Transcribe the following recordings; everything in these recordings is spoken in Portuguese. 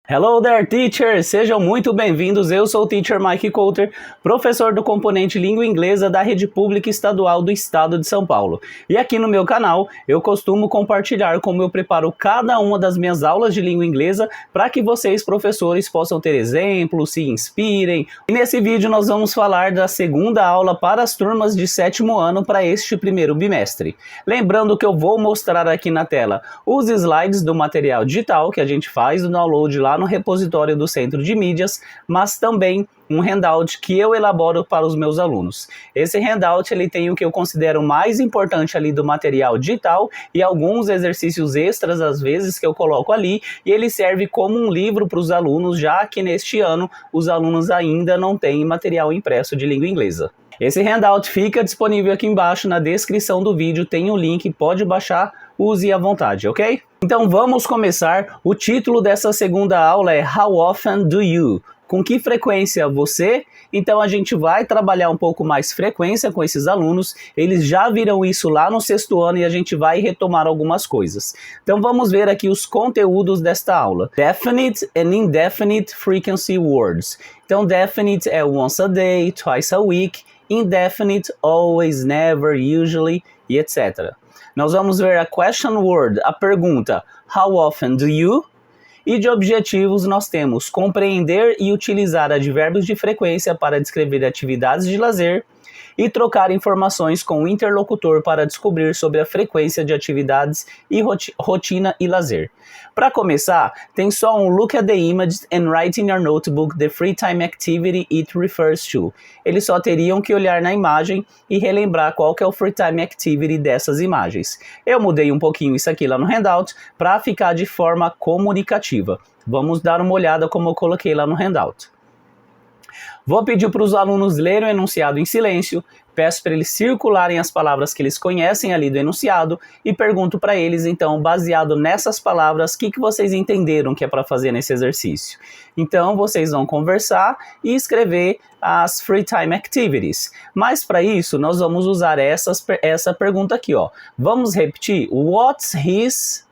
Hello there, teachers! Sejam muito bem-vindos. Eu sou o Teacher Mike Coulter, professor do componente Língua Inglesa da Rede Pública Estadual do Estado de São Paulo. E aqui no meu canal, eu costumo compartilhar como eu preparo cada uma das minhas aulas de língua inglesa para que vocês, professores, possam ter exemplos, se inspirem. E nesse vídeo nós vamos falar da segunda aula para as turmas de sétimo ano para este primeiro bimestre. Lembrando que eu vou mostrar aqui na tela os slides do material digital que a gente faz o download lá no repositório do Centro de Mídias, mas também um handout que eu elaboro para os meus alunos. Esse handout ele tem o que eu considero mais importante ali do material digital e alguns exercícios extras às vezes que eu coloco ali, e ele serve como um livro para os alunos, já que neste ano os alunos ainda não têm material impresso de língua inglesa. Esse handout fica disponível aqui embaixo na descrição do vídeo, tem o link, pode baixar, use à vontade, ok? Então vamos começar. O título dessa segunda aula é How often do you? Com que frequência você? Então a gente vai trabalhar um pouco mais frequência com esses alunos, eles já viram isso lá no sexto ano e a gente vai retomar algumas coisas. Então vamos ver aqui os conteúdos desta aula. Definite and indefinite frequency words. Então definite é once a day, twice a week, indefinite, always, never, usually e etc. Nós vamos ver a question word, a pergunta How often do you? E de objetivos nós temos compreender e utilizar advérbios de frequência para descrever atividades de lazer e trocar informações com o interlocutor para descobrir sobre a frequência de atividades e rotina e lazer. Para começar, tem só um look at the images and write in your notebook the free time activity it refers to. Eles só teriam que olhar na imagem e relembrar qual que é o free time activity dessas imagens. Eu mudei um pouquinho isso aqui lá no handout para ficar de forma comunicativa. Vamos dar uma olhada como eu coloquei lá no handout. Vou pedir para os alunos lerem o enunciado em silêncio, peço para eles circularem as palavras que eles conhecem ali do enunciado e pergunto para eles, então, baseado nessas palavras, o que vocês entenderam que é para fazer nesse exercício. Então, vocês vão conversar e escrever as free time activities. Mas para isso, nós vamos usar essa pergunta aqui, ó. Vamos repetir. What's his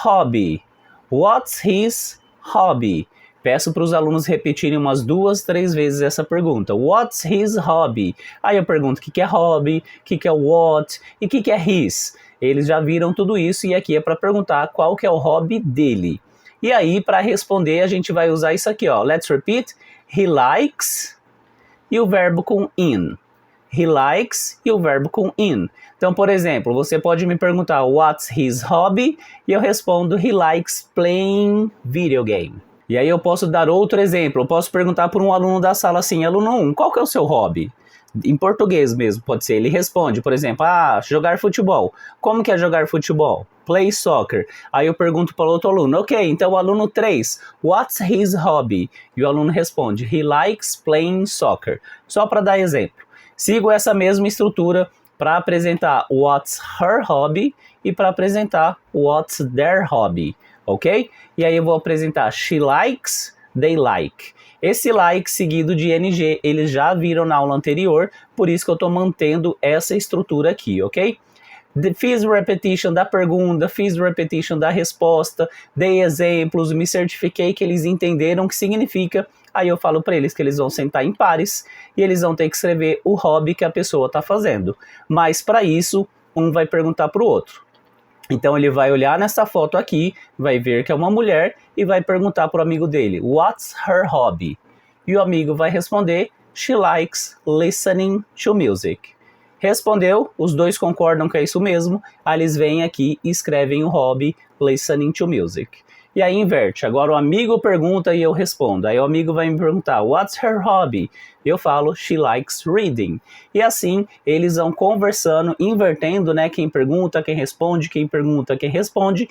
hobby? What's his hobby? Peço para os alunos repetirem umas 2, 3 vezes essa pergunta. What's his hobby? Aí eu pergunto o que é hobby, o que é what e o que é his. Eles já viram tudo isso e aqui é para perguntar qual que é o hobby dele. E aí, para responder, a gente vai usar isso aqui, ó. Let's repeat. He likes e o verbo com in. He likes e o verbo com in. Então, por exemplo, você pode me perguntar what's his hobby? E eu respondo he likes playing video game. E aí eu posso dar outro exemplo, eu posso perguntar para um aluno da sala assim, aluno 1, qual que é o seu hobby? Em português mesmo, pode ser, ele responde, por exemplo, jogar futebol. Como que é jogar futebol? Play soccer. Aí eu pergunto para o outro aluno, ok, então o aluno 3, what's his hobby? E o aluno responde, he likes playing soccer. Só para dar exemplo. Sigo essa mesma estrutura para apresentar what's her hobby e para apresentar what's their hobby. Ok? E aí eu vou apresentar she likes, they like. Esse like seguido de NG, eles já viram na aula anterior, por isso que eu estou mantendo essa estrutura aqui, ok? Fiz repetition da pergunta, fiz repetition da resposta, dei exemplos, me certifiquei que eles entenderam o que significa. Aí eu falo para eles que eles vão sentar em pares e eles vão ter que escrever o hobby que a pessoa está fazendo. Mas para isso, um vai perguntar para o outro. Então ele vai olhar nessa foto aqui, vai ver que é uma mulher e vai perguntar para o amigo dele, what's her hobby? E o amigo vai responder, she likes listening to music. Respondeu, os dois concordam que é isso mesmo, aí eles vêm aqui e escrevem o hobby listening to music. E aí inverte, agora o amigo pergunta e eu respondo. Aí o amigo vai me perguntar, what's her hobby? Eu falo, she likes reading. E assim, eles vão conversando, invertendo, né? Quem pergunta, quem responde, quem pergunta, quem responde.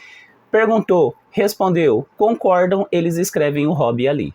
Perguntou, respondeu, concordam, eles escrevem o hobby ali.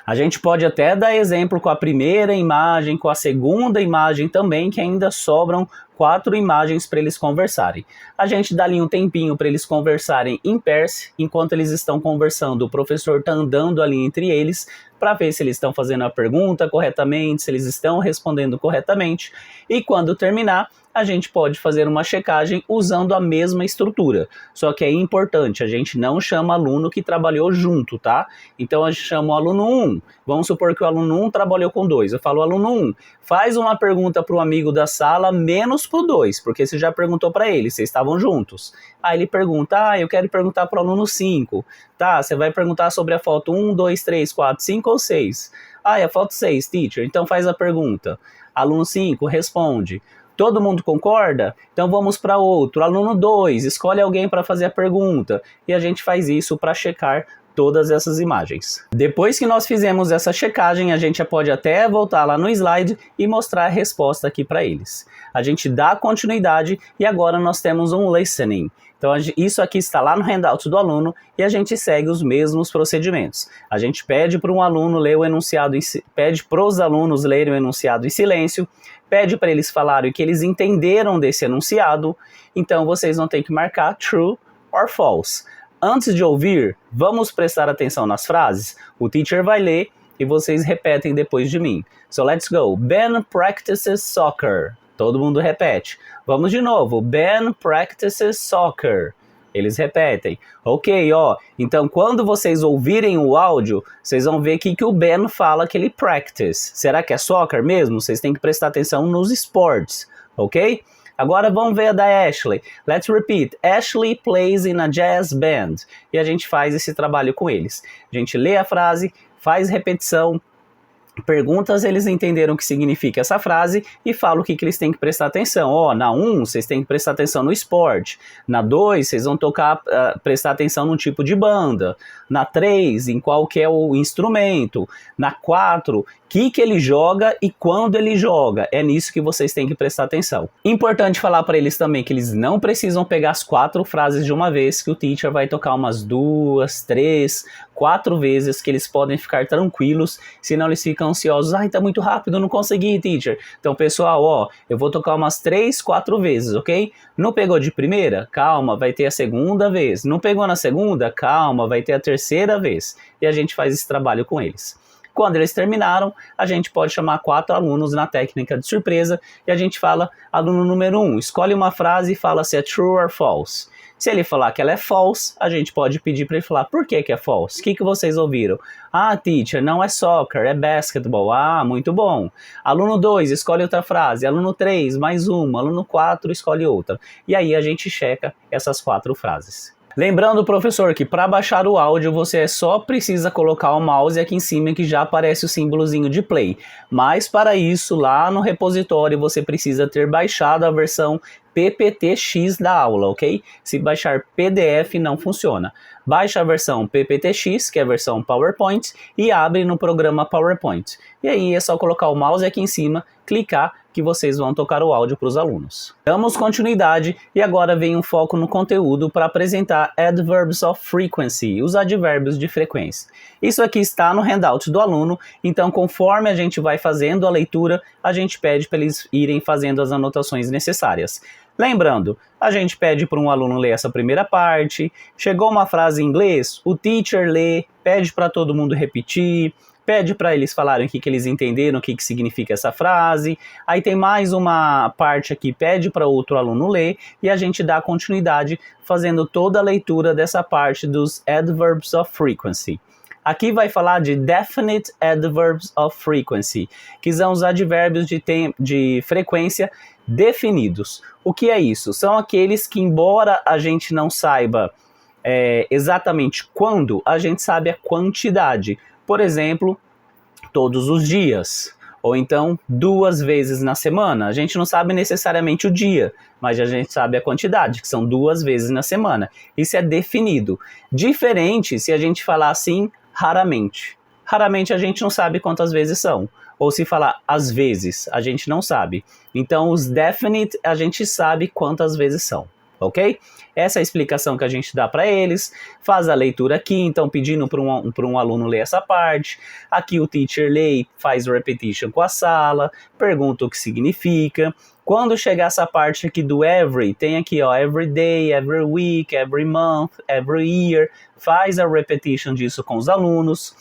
A gente pode até dar exemplo com a primeira imagem, com a segunda imagem também, que ainda sobram 4 imagens para eles conversarem. A gente dá ali um tempinho para eles conversarem em pairs, enquanto eles estão conversando, o professor está andando ali entre eles para ver se eles estão fazendo a pergunta corretamente, se eles estão respondendo corretamente. E quando terminar, a gente pode fazer uma checagem usando a mesma estrutura. Só que é importante, a gente não chama aluno que trabalhou junto, tá? Então a gente chama o aluno 1. Vamos supor que o aluno 1 trabalhou com 2. Eu falo, aluno 1, faz uma pergunta para o amigo da sala menos para o 2, porque você já perguntou para ele, vocês estavam juntos. Aí ele pergunta, eu quero perguntar para o aluno 5. Tá, você vai perguntar sobre a foto 1, 2, 3, 4, 5 ou 6? É a foto 6, teacher. Então faz a pergunta. Aluno 5, responde. Todo mundo concorda? Então vamos para outro. Aluno 2, escolhe alguém para fazer a pergunta. E a gente faz isso para checar todas essas imagens. Depois que nós fizemos essa checagem, a gente já pode até voltar lá no slide e mostrar a resposta aqui para eles. A gente dá continuidade e agora nós temos um listening. Então isso aqui está lá no handout do aluno e a gente segue os mesmos procedimentos. A gente pede para um aluno ler o enunciado, pede para os alunos lerem o enunciado em silêncio, pede para eles falarem o que eles entenderam desse enunciado. Então vocês vão ter que marcar true or false. Antes de ouvir, vamos prestar atenção nas frases? O teacher vai ler e vocês repetem depois de mim. So let's go. Ben practices soccer. Todo mundo repete. Vamos de novo. Ben practices soccer. Eles repetem. Ok, então quando vocês ouvirem o áudio, vocês vão ver que o Ben fala que ele practice. Será que é soccer mesmo? Vocês têm que prestar atenção nos esportes, ok? Agora vamos ver a da Ashley. Let's repeat. Ashley plays in a jazz band. E a gente faz esse trabalho com eles. A gente lê a frase, faz repetição, pergunta se eles entenderam o que significa essa frase e fala o que eles têm que prestar atenção. Na 1, vocês têm que prestar atenção no esporte. Na 2, vocês vão prestar atenção no tipo de banda. Na 3, em qual que é o instrumento. Na 4, que ele joga e quando ele joga. É nisso que vocês têm que prestar atenção. Importante falar para eles também que eles não precisam pegar as 4 frases de uma vez, que o teacher vai tocar umas 2, 3, 4 vezes, que eles podem ficar tranquilos, senão eles ficam ansiosos. Tá muito rápido, não consegui, teacher. Então, pessoal, eu vou tocar umas 3, 4 vezes, ok? Não pegou de primeira? Calma, vai ter a segunda vez. Não pegou na segunda? Calma, vai ter a terceira vez. E a gente faz esse trabalho com eles. Quando eles terminaram, a gente pode chamar 4 alunos na técnica de surpresa e a gente fala, aluno número 1, escolhe uma frase e fala se é true or false. Se ele falar que ela é false, a gente pode pedir para ele falar por que é false. O que vocês ouviram? Teacher, não é soccer, é basketball. Muito bom. Aluno 2, escolhe outra frase. Aluno 3, mais uma. Aluno 4, escolhe outra. E aí a gente checa essas 4 frases. Lembrando, professor, que para baixar o áudio você só precisa colocar o mouse aqui em cima que já aparece o símbolozinho de play. Mas para isso, lá no repositório você precisa ter baixado a versão PPTX da aula, ok? Se baixar PDF não funciona. Baixa a versão PPTX, que é a versão PowerPoint, e abre no programa PowerPoint. E aí é só colocar o mouse aqui em cima, clicar, que vocês vão tocar o áudio para os alunos. Damos continuidade e agora vem um foco no conteúdo para apresentar Adverbs of Frequency, os advérbios de frequência. Isso aqui está no handout do aluno, então conforme a gente vai fazendo a leitura, a gente pede para eles irem fazendo as anotações necessárias. Lembrando, a gente pede para um aluno ler essa primeira parte, chegou uma frase em inglês, o teacher lê, pede para todo mundo repetir, pede para eles falarem o que eles entenderam, o que significa essa frase. Aí tem mais uma parte aqui, pede para outro aluno ler e a gente dá continuidade fazendo toda a leitura dessa parte dos Adverbs of Frequency. Aqui vai falar de Definite Adverbs of Frequency, que são os advérbios de frequência definidos. O que é isso? São aqueles que, embora a gente não saiba exatamente quando, a gente sabe a quantidade. Por exemplo, todos os dias, ou então 2 vezes na semana. A gente não sabe necessariamente o dia, mas a gente sabe a quantidade, que são 2 vezes na semana. Isso é definido. Diferente se a gente falar assim, raramente. Raramente a gente não sabe quantas vezes são. Ou se falar às vezes, a gente não sabe. Então os definite a gente sabe quantas vezes são. Ok? Essa é a explicação que a gente dá para eles, faz a leitura aqui, então pedindo para um aluno ler essa parte, aqui o teacher lê e faz repetition com a sala, pergunta o que significa. Quando chegar essa parte aqui do every, tem aqui every day, every week, every month, every year, faz a repetition disso com os alunos.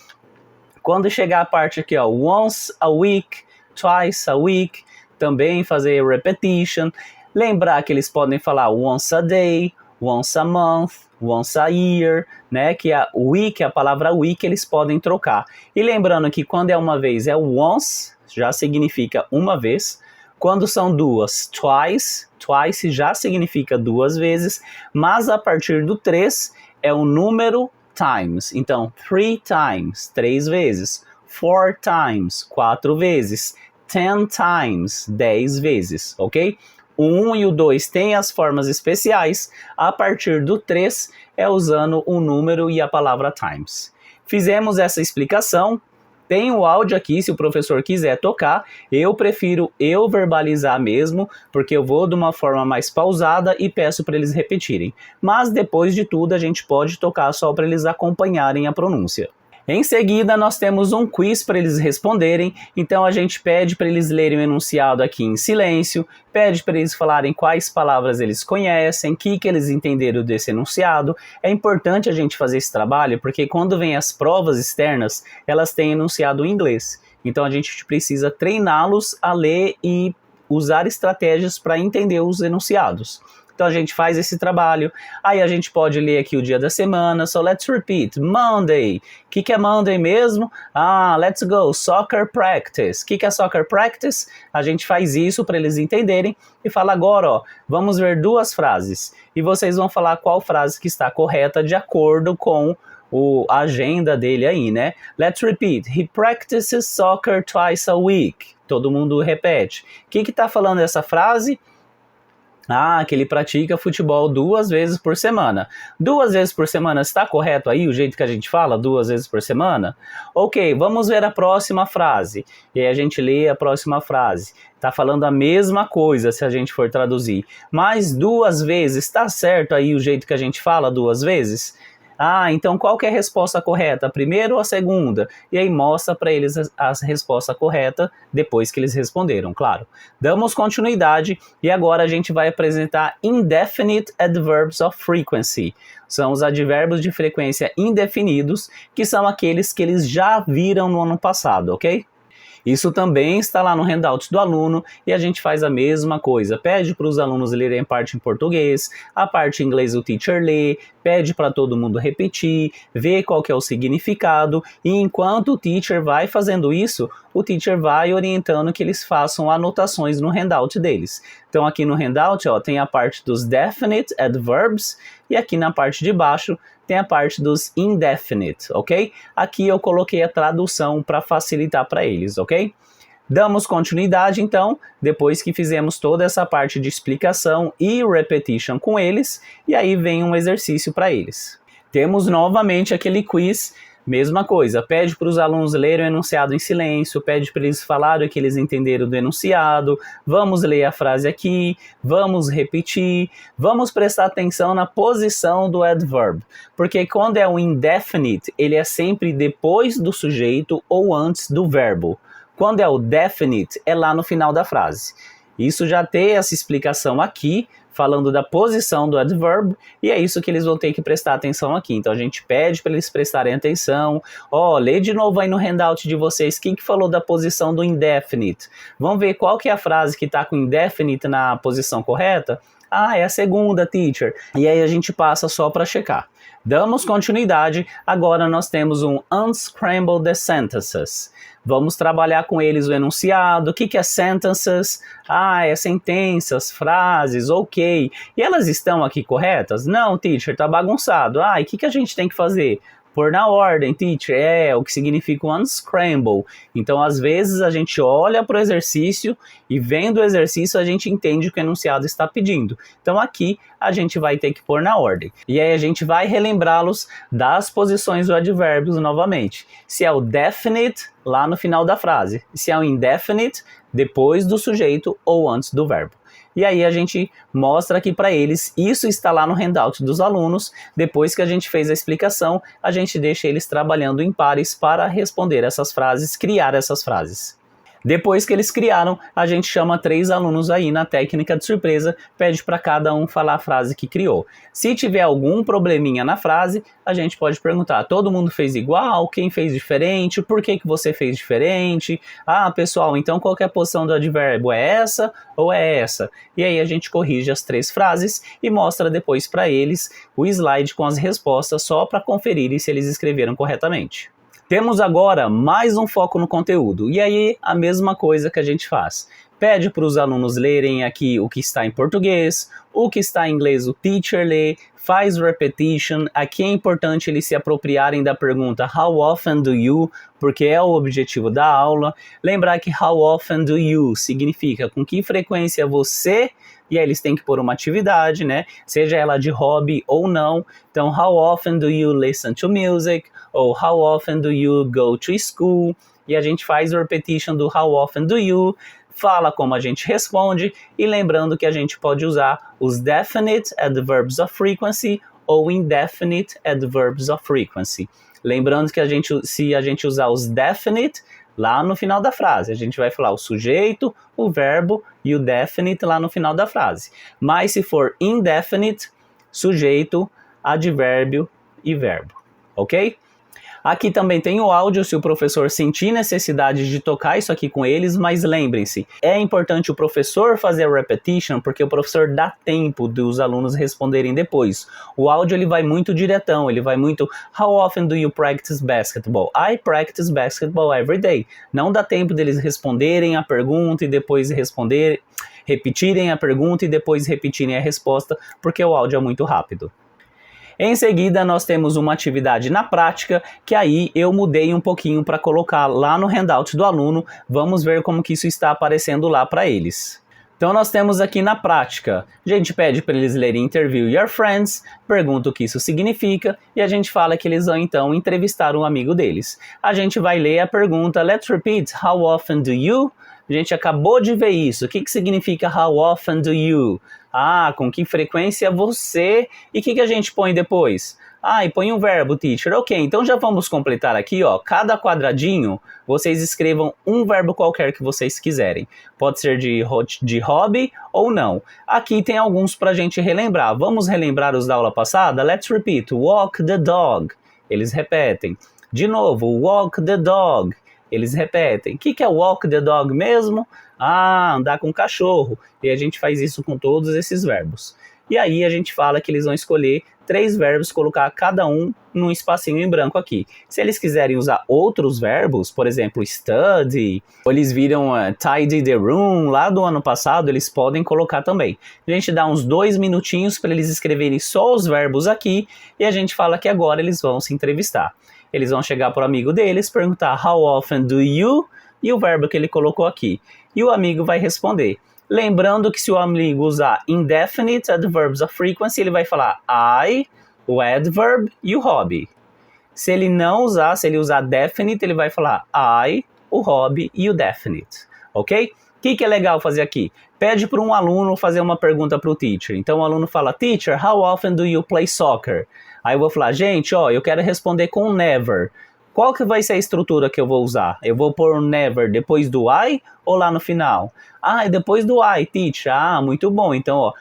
Quando chegar a parte aqui once a week, twice a week, também fazer repetition. Lembrar que eles podem falar once a day, once a month, once a year, né? Que a week, a palavra week, eles podem trocar. E lembrando que quando é uma vez é once, já significa uma vez. Quando são duas, twice, twice já significa duas vezes, mas a partir do 3 é o número times. Então, 3 times, 3 vezes. 4 times, 4 vezes. 10 times, 10 vezes, ok? O 1 e o 2 têm as formas especiais, a partir do 3 é usando o número e a palavra times. Fizemos essa explicação. Tem o áudio aqui, se o professor quiser tocar. Eu prefiro eu verbalizar mesmo, porque eu vou de uma forma mais pausada e peço para eles repetirem. Mas depois de tudo a gente pode tocar só para eles acompanharem a pronúncia. Em seguida, nós temos um quiz para eles responderem, então a gente pede para eles lerem o enunciado aqui em silêncio, pede para eles falarem quais palavras eles conhecem, o que eles entenderam desse enunciado. É importante a gente fazer esse trabalho, porque quando vem as provas externas, elas têm enunciado em inglês. Então a gente precisa treiná-los a ler e usar estratégias para entender os enunciados. Então a gente faz esse trabalho, aí a gente pode ler aqui o dia da semana, so let's repeat, Monday. O que é Monday mesmo? Let's go, soccer practice. O que é soccer practice? A gente faz isso para eles entenderem e fala agora, ó, vamos ver duas frases. E vocês vão falar qual frase que está correta de acordo com a agenda dele aí, né? Let's repeat, he practices soccer twice a week. Todo mundo repete. O que está falando essa frase? Que ele pratica futebol 2 vezes por semana. 2 vezes por semana está correto aí, o jeito que a gente fala, 2 vezes por semana? Ok, vamos ver a próxima frase. E aí a gente lê a próxima frase. Está falando a mesma coisa se a gente for traduzir. Mas 2 vezes, está certo aí o jeito que a gente fala 2 vezes? Então qual que é a resposta correta? A primeira ou a segunda? E aí mostra para eles a resposta correta depois que eles responderam, claro. Damos continuidade e agora a gente vai apresentar Indefinite Adverbs of Frequency. São os advérbios de frequência indefinidos, que são aqueles que eles já viram no ano passado, ok? Isso também está lá no handout do aluno e a gente faz a mesma coisa. Pede para os alunos lerem a parte em português, a parte em inglês o teacher lê, pede para todo mundo repetir, vê qual que é o significado e enquanto o teacher vai fazendo isso, o teacher vai orientando que eles façam anotações no handout deles. Então aqui no handout tem a parte dos definite adverbs e aqui na parte de baixo tem a parte dos indefinite, ok? Aqui eu coloquei a tradução para facilitar para eles, ok? Damos continuidade, então, depois que fizemos toda essa parte de explicação e repetition com eles, e aí vem um exercício para eles. Temos novamente aquele quiz. Mesma coisa, pede para os alunos lerem o enunciado em silêncio, pede para eles falarem o que eles entenderam do enunciado, vamos ler a frase aqui, vamos repetir, vamos prestar atenção na posição do adverb, porque quando é o indefinite, ele é sempre depois do sujeito ou antes do verbo. Quando é o definite, é lá no final da frase. Isso já tem essa explicação aqui, falando da posição do adverb, e é isso que eles vão ter que prestar atenção aqui. Então a gente pede para eles prestarem atenção. Lê de novo aí no handout de vocês, quem que falou da posição do indefinite? Vamos ver qual que é a frase que está com indefinite na posição correta? É a segunda, teacher. E aí a gente passa só para checar. Damos continuidade, agora nós temos um Unscramble the Sentences. Vamos trabalhar com eles o enunciado. O que é sentences? É sentenças, frases, ok. E elas estão aqui corretas? Não, teacher, tá bagunçado. E o que a gente tem que fazer? Pôr na ordem, teacher, o que significa um unscramble. Então, às vezes, a gente olha para o exercício e vendo o exercício, a gente entende o que o enunciado está pedindo. Então, aqui, a gente vai ter que pôr na ordem. E aí, a gente vai relembrá-los das posições do advérbio novamente. Se é o definite, lá no final da frase. Se é o indefinite, depois do sujeito ou antes do verbo. E aí a gente mostra aqui para eles, isso está lá no handout dos alunos, depois que a gente fez a explicação, a gente deixa eles trabalhando em pares para responder essas frases, criar essas frases. Depois que eles criaram, a gente chama 3 alunos aí na técnica de surpresa, pede para cada um falar a frase que criou. Se tiver algum probleminha na frase, a gente pode perguntar, todo mundo fez igual? Quem fez diferente? Por que você fez diferente? Ah, pessoal, então qual que é a posição do advérbio? É essa ou é essa? E aí a gente corrige as 3 frases e mostra depois para eles o slide com as respostas só para conferirem se eles escreveram corretamente. Temos agora mais um foco no conteúdo, e aí a mesma coisa que a gente faz. Pede para os alunos lerem aqui o que está em português, o que está em inglês o teacher lê, faz repetition. Aqui é importante eles se apropriarem da pergunta how often do you, porque é o objetivo da aula. Lembrar que how often do you significa com que frequência você, e aí eles têm que pôr uma atividade, né? Seja ela de hobby ou não. Então, how often do you listen to music? Ou how often do you go to school? E a gente faz o repetition do how often do you, fala como a gente responde, e lembrando que a gente pode usar os definite adverbs of frequency ou indefinite adverbs of frequency. Lembrando que se a gente usar os definite, lá no final da frase, a gente vai falar o sujeito, o verbo e o definite lá no final da frase. Mas se for indefinite, sujeito, advérbio e verbo, ok? Aqui também tem o áudio se o professor sentir necessidade de tocar isso aqui com eles, mas lembrem-se, é importante o professor fazer a repetition, porque o professor dá tempo dos alunos responderem depois. O áudio ele vai muito diretão, ele vai muito how often do you practice basketball? I practice basketball every day. Não dá tempo deles responderem a pergunta e depois repetirem a pergunta e depois repetirem a resposta, porque o áudio é muito rápido. Em seguida, nós temos uma atividade na prática, que aí eu mudei um pouquinho para colocar lá no handout do aluno. Vamos ver como que isso está aparecendo lá para eles. Então, nós temos aqui na prática, a gente pede para eles lerem Interview Your Friends, pergunta o que isso significa, e a gente fala que eles vão, então, entrevistar um amigo deles. A gente vai ler a pergunta, let's repeat, how often do you? A gente acabou de ver isso. O que significa how often do you? Ah, com que frequência você... E o que a gente põe depois? Ah, e põe um verbo, teacher. Ok, então já vamos completar aqui, ó. Cada quadradinho, vocês escrevam um verbo qualquer que vocês quiserem. Pode ser de hobby ou não. Aqui tem alguns pra gente relembrar. Vamos relembrar os da aula passada? Let's repeat. Walk the dog. Eles repetem. De novo, walk the dog. Eles repetem. O que é walk the dog mesmo? Ah, andar com o cachorro. E a gente faz isso com todos esses verbos. E aí a gente fala que eles vão escolher 3 verbos, colocar cada um num espacinho em branco aqui. Se eles quiserem usar outros verbos, por exemplo, study, ou eles viram tidy the room, lá do ano passado, eles podem colocar também. A gente dá uns 2 minutinhos para eles escreverem só os verbos aqui, e a gente fala que agora eles vão se entrevistar. Eles vão chegar para o amigo deles, perguntar how often do you, e o verbo que ele colocou aqui. E o amigo vai responder. Lembrando que se o amigo usar indefinite adverbs of frequency, ele vai falar I, o adverb e o hobby. Se ele não usar, se ele usar definite, ele vai falar I, o hobby e o definite. Ok? O que é legal fazer aqui? Pede para um aluno fazer uma pergunta para o teacher. Então o aluno fala, teacher, how often do you play soccer? Aí eu vou falar, gente, ó, eu quero responder com never. Qual que vai ser a estrutura que eu vou usar? Eu vou pôr never depois do I ou lá no final? Ah, é depois do I, teacher. Ah, muito bom. Então, ó,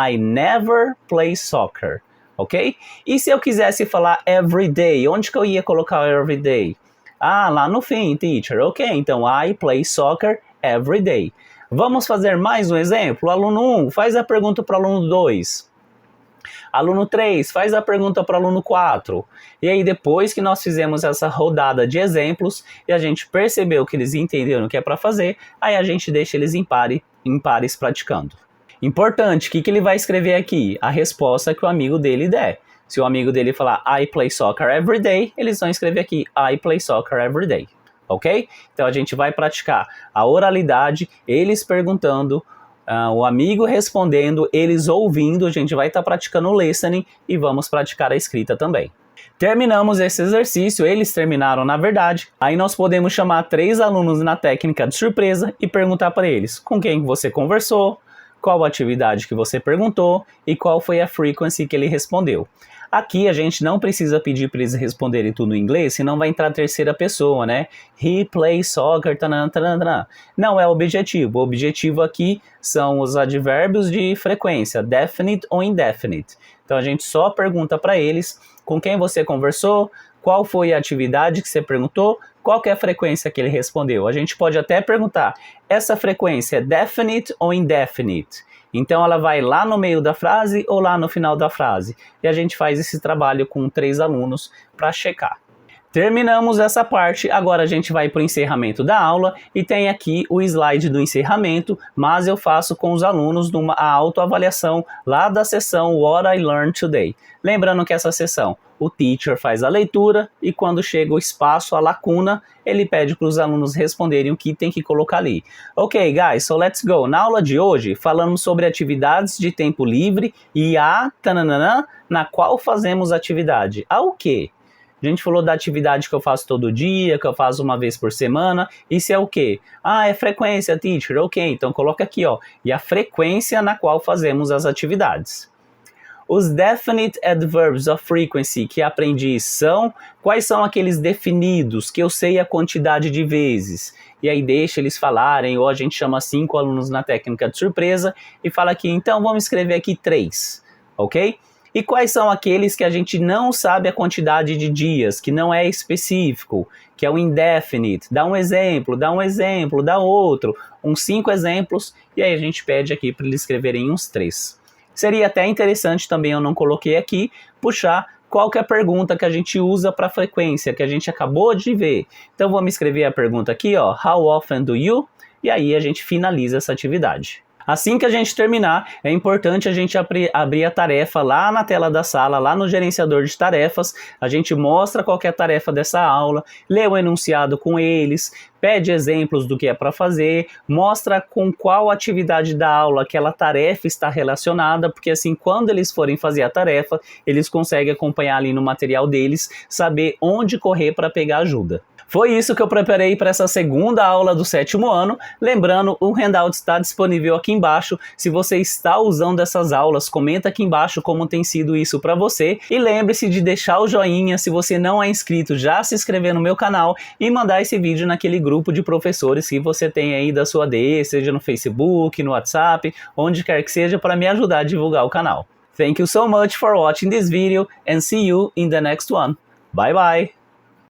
I never play soccer. Ok? E se eu quisesse falar every day? Onde que eu ia colocar every day? Ah, lá no fim, teacher. Ok, então I play soccer every day. Vamos fazer mais um exemplo? Aluno 1, faz a pergunta para o aluno 2. Aluno 3, faz a pergunta para o aluno 4. E aí, depois que nós fizemos essa rodada de exemplos e a gente percebeu que eles entenderam o que é para fazer, aí a gente deixa eles em pares praticando. Importante, o que ele vai escrever aqui? A resposta que o amigo dele der. Se o amigo dele falar I play soccer every day, eles vão escrever aqui I play soccer every day. Ok? Então a gente vai praticar a oralidade, eles perguntando, o amigo respondendo, eles ouvindo, a gente vai estar praticando o listening e vamos praticar a escrita também. Terminamos esse exercício, eles terminaram na verdade, aí nós podemos chamar 3 alunos na técnica de surpresa e perguntar para eles com quem você conversou, qual atividade que você perguntou e qual foi a frequency que ele respondeu. Aqui a gente não precisa pedir para eles responderem tudo em inglês, senão vai entrar a terceira pessoa, né? He plays soccer, tanan, tanan, tanan. Não é o objetivo. O objetivo aqui são os advérbios de frequência, definite ou indefinite. Então a gente só pergunta para eles com quem você conversou, qual foi a atividade que você perguntou, qual que é a frequência que ele respondeu. A gente pode até perguntar, essa frequência é definite ou indefinite? Então ela vai lá no meio da frase ou lá no final da frase. E a gente faz esse trabalho com 3 alunos para checar. Terminamos essa parte, agora a gente vai para o encerramento da aula e tem aqui o slide do encerramento, mas eu faço com os alunos a autoavaliação lá da sessão What I Learned Today. Lembrando que essa sessão, o teacher faz a leitura e quando chega o espaço, a lacuna, ele pede para os alunos responderem o que tem que colocar ali. Ok, guys, so let's go. Na aula de hoje, falamos sobre atividades de tempo livre e a tananana, na qual fazemos atividade. A o quê? A gente falou da atividade que eu faço todo dia, que eu faço uma vez por semana. Isso é o quê? Ah, é frequência, teacher. Ok, então coloca aqui, ó. E a frequência na qual fazemos as atividades. Os definite adverbs of frequency que aprendi são... Quais são aqueles definidos que eu sei a quantidade de vezes? E aí deixa eles falarem, ou a gente chama 5 alunos na técnica de surpresa e fala aqui, então vamos escrever aqui 3, ok? E quais são aqueles que a gente não sabe a quantidade de dias, que não é específico, que é o indefinite? Dá um exemplo, dá outro, uns 5 exemplos, e aí a gente pede aqui para eles escreverem uns 3. Seria até interessante também, eu não coloquei aqui, puxar qual que é a pergunta que a gente usa para frequência, que a gente acabou de ver. Então vamos escrever a pergunta aqui, ó, How often do you? E aí a gente finaliza essa atividade. Assim que a gente terminar, é importante a gente abrir a tarefa lá na tela da sala, lá no gerenciador de tarefas. A gente mostra qual que é a tarefa dessa aula, lê o enunciado com eles, pede exemplos do que é para fazer, mostra com qual atividade da aula aquela tarefa está relacionada, porque assim, quando eles forem fazer a tarefa, eles conseguem acompanhar ali no material deles, saber onde correr para pegar ajuda. Foi isso que eu preparei para essa segunda aula do 7º ano. Lembrando, o handout está disponível aqui embaixo. Se você está usando essas aulas, comenta aqui embaixo como tem sido isso para você. E lembre-se de deixar o joinha. Se você não é inscrito, já se inscrever no meu canal e mandar esse vídeo naquele grupo de professores que você tem aí da sua AD, seja no Facebook, no WhatsApp, onde quer que seja, para me ajudar a divulgar o canal. Thank you so much for watching this video and see you in the next one. Bye bye!